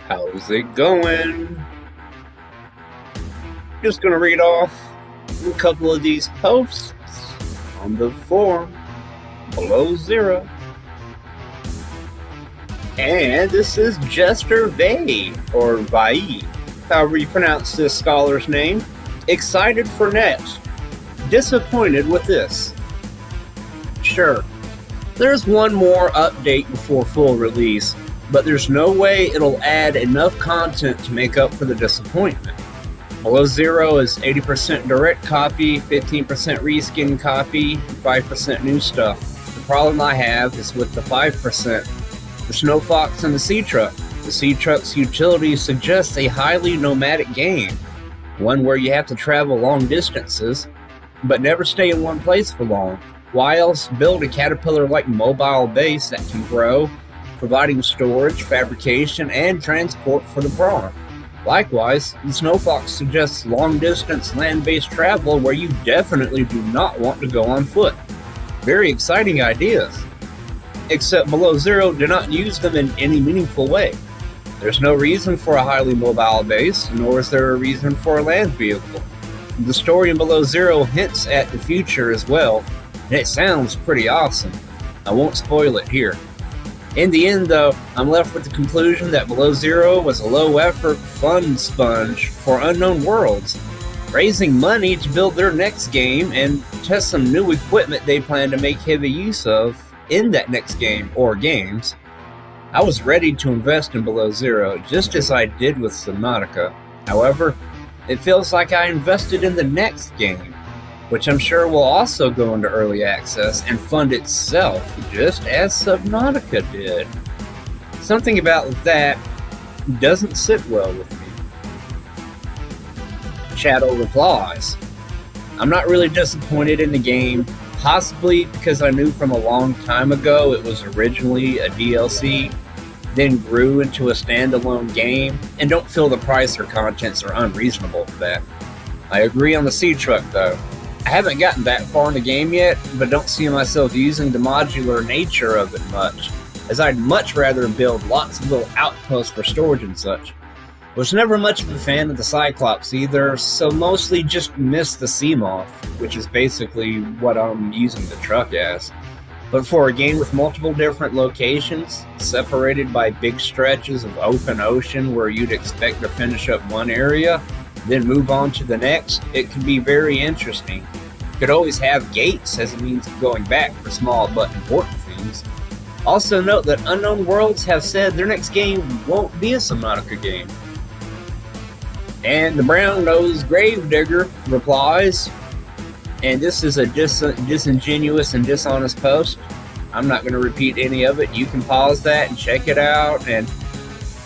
How's it going? Just gonna read off a couple of these posts on the forum below zero. And this is Jester Vai, or Vai, however you pronounce this scholar's name. Excited for next. Disappointed with this. Sure, there's one more update before full release, but there's no way it'll add enough content to make up for the disappointment. Below Zero is 80% direct copy, 15% reskin copy, 5% new stuff. The problem I have is with the 5%. The Snow Fox and the Sea Truck. The Sea Truck's utility suggests a highly nomadic game, one where you have to travel long distances, but never stay in one place for long. Why else build a caterpillar-like mobile base that can grow, providing storage, fabrication, and transport for the prawn? Likewise, the Snow Fox suggests long-distance land-based travel where you definitely do not want to go on foot. Very exciting ideas. Except Below Zero do not use them in any meaningful way. There's no reason for a highly mobile base, nor is there a reason for a land vehicle. The story in Below Zero hints at the future as well, and it sounds pretty awesome. I won't spoil it here. In the end, though, I'm left with the conclusion that Below Zero was a low-effort fun sponge for Unknown Worlds, raising money to build their next game and test some new equipment they plan to make heavy use of in that next game or games. I was ready to invest in Below Zero, just as I did with Subnautica. However, it feels like I invested in the next game, which I'm sure will also go into early access and fund itself, just as Subnautica did. Something about that doesn't sit well with me. Shadow replies, I'm not really disappointed in the game, possibly because I knew from a long time ago it was originally a DLC, then grew into a standalone game, and don't feel the price or contents are unreasonable for that. I agree on the Sea Truck though. I haven't gotten that far in the game yet, but don't see myself using the modular nature of it much, as I'd much rather build lots of little outposts for storage and such. Was never much of a fan of the Cyclops either, so mostly just missed the Seamoth, which is basically what I'm using the truck as. But for a game with multiple different locations, separated by big stretches of open ocean where you'd expect to finish up one area, then move on to the next, it can be very interesting. Could always have gates as a means of going back for small but important things. Also note that Unknown Worlds have said their next game won't be a Subnautica game. And the brown-nosed gravedigger replies, and this is a disingenuous and dishonest post. I'm not going to repeat any of it. You can pause that and check it out, and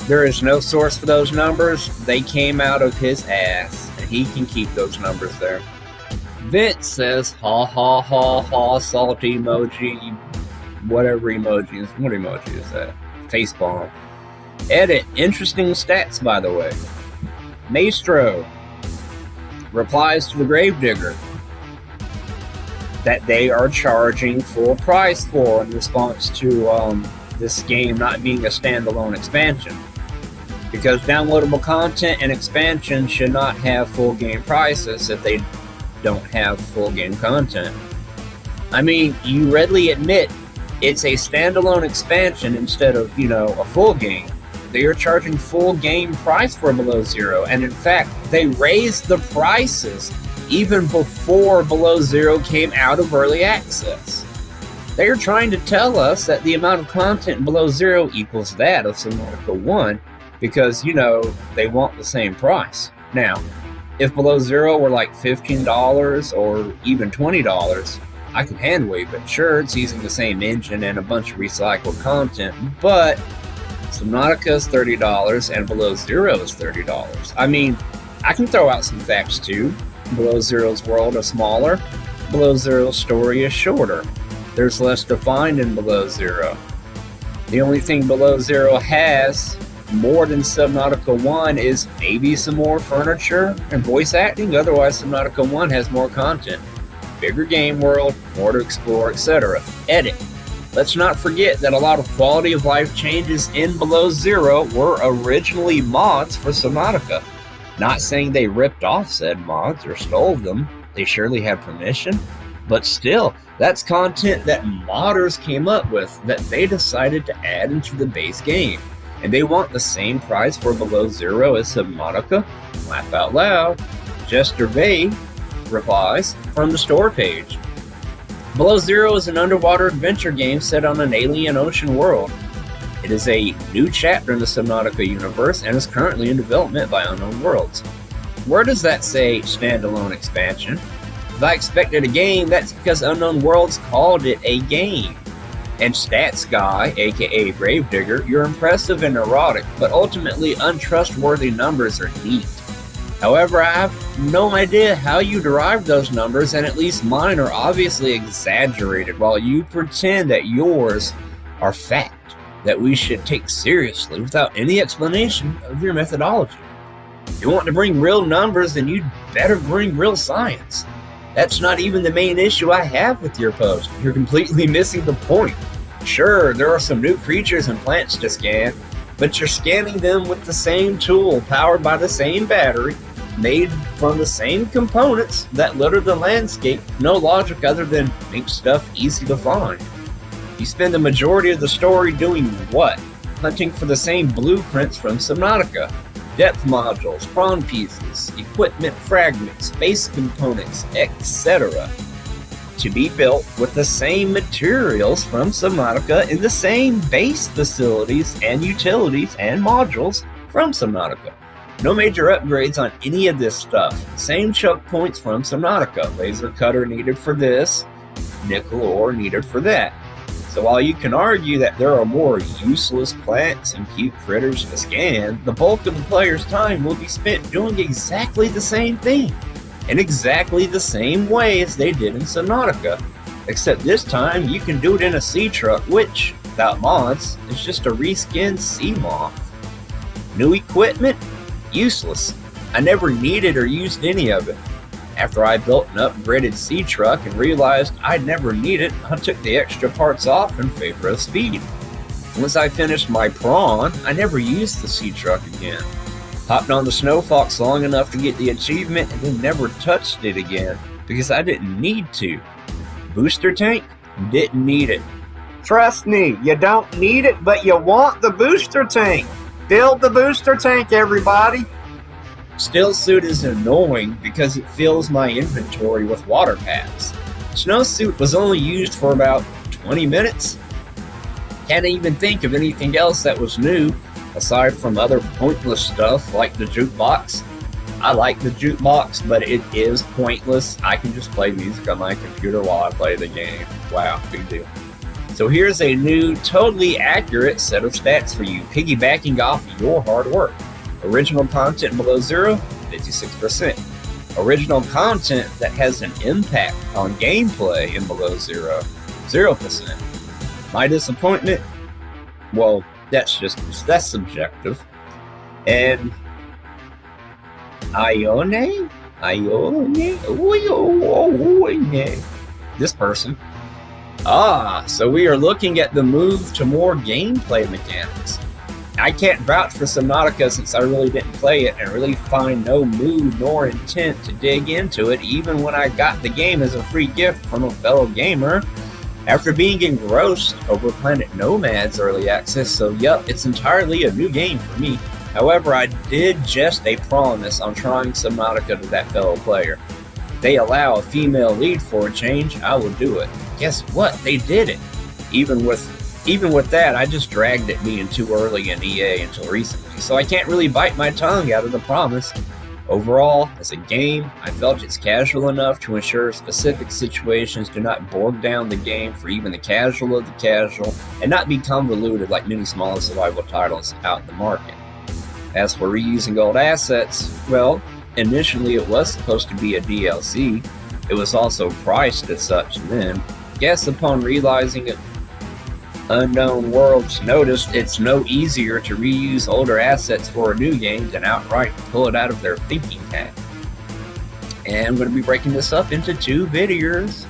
there is no source for those numbers. They came out of his ass, and he can keep those numbers there. Vince says, ha ha ha ha, salty emoji, whatever emoji is. What emoji is that? Facepalm. Edit, interesting stats, by the way. Maestro replies to the gravedigger that they are charging full price for in response to this game not being a standalone expansion, because downloadable content and expansion should not have full game prices if they don't have full game content. I mean, you readily admit it's a standalone expansion instead of, a full game. They are charging full game price for Below Zero, and in fact, they raised the prices even before Below Zero came out of early access. They are trying to tell us that the amount of content in Below Zero equals that of Subnautica 1 because, they want the same price. Now, if Below Zero were like $15 or even $20, I could hand wave it. Sure, it's using the same engine and a bunch of recycled content, but Subnautica is $30 and Below Zero is $30. I mean, I can throw out some facts too. Below Zero's world is smaller. Below Zero's story is shorter. There's less to find in Below Zero. The only thing Below Zero has more than Subnautica 1 is maybe some more furniture and voice acting. Otherwise, Subnautica 1 has more content. Bigger game world, more to explore, etc. Edit. Let's not forget that a lot of quality of life changes in Below Zero were originally mods for Subnautica. Not saying they ripped off said mods or stole them, they surely had permission, but still, that's content that modders came up with that they decided to add into the base game. And they want the same price for Below Zero as Subnautica? Laugh out loud. Jester Vay replies from the store page. Below Zero is an underwater adventure game set on an alien ocean world. It is a new chapter in the Subnautica universe and is currently in development by Unknown Worlds. Where does that say standalone expansion? If I expected a game, that's because Unknown Worlds called it a game. And Stats Guy, aka Gravedigger, your impressive and neurotic, but ultimately untrustworthy numbers are neat. However, I have no idea how you derive those numbers, and at least mine are obviously exaggerated, while you pretend that yours are fact, that we should take seriously without any explanation of your methodology. If you want to bring real numbers, then you'd better bring real science. That's not even the main issue I have with your post. You're completely missing the point. Sure, there are some new creatures and plants to scan, but you're scanning them with the same tool, powered by the same battery, made from the same components that litter the landscape. No logic other than make stuff easy to find. You spend the majority of the story doing what? Hunting for the same blueprints from Subnautica. Depth modules, prawn pieces, equipment fragments, base components, etc. To be built with the same materials from Subnautica in the same base facilities and utilities and modules from Subnautica. No major upgrades on any of this stuff. Same choke points from Subnautica. Laser cutter needed for this, nickel ore needed for that. So while you can argue that there are more useless plants and cute critters to scan, the bulk of the player's time will be spent doing exactly the same thing, in exactly the same way as they did in Subnautica. Except this time you can do it in a sea truck, which, without mods, is just a reskinned sea moth. New equipment? Useless. I never needed or used any of it. After I built an upgraded sea truck and realized I'd never need it, I took the extra parts off in favor of speed. Once I finished my prawn, I never used the sea truck again. Hopped on the Snow Fox long enough to get the achievement and then never touched it again because I didn't need to. Booster tank? Didn't need it. Trust me, you don't need it, but you want the booster tank. Build the booster tank, everybody! Stillsuit is annoying because it fills my inventory with water paths. Snowsuit was only used for about 20 minutes. Can't even think of anything else that was new, aside from other pointless stuff like the jukebox. I like the jukebox, but it is pointless. I can just play music on my computer while I play the game. Wow, big deal. So here's a new, totally accurate set of stats for you, piggybacking off your hard work. Original content Below Zero, 56%. Original content that has an impact on gameplay in Below Zero, 0%. My disappointment? Well, that's subjective. And Ione? This person. So we are looking at the move to more gameplay mechanics. I can't vouch for Subnautica since I really didn't play it and really find no mood nor intent to dig into it, even when I got the game as a free gift from a fellow gamer after being engrossed over Planet Nomad's early access, so yup, it's entirely a new game for me. However, I did jest a promise on trying Subnautica to that fellow player. If they allow a female lead for a change, I will do it. Guess what? They did it. Even with that, I just dragged it being too early in EA until recently, so I can't really bite my tongue out of the promise. Overall, as a game, I felt it's casual enough to ensure specific situations do not bog down the game for even the casual of the casual, and not be convoluted like many smaller survival titles out in the market. As for reusing old assets, well, initially it was supposed to be a DLC. It was also priced as such then. Guess upon realizing it, Unknown Worlds noticed it's no easier to reuse older assets for a new game than outright pull it out of their thinking hat. And I'm going to be breaking this up into two videos.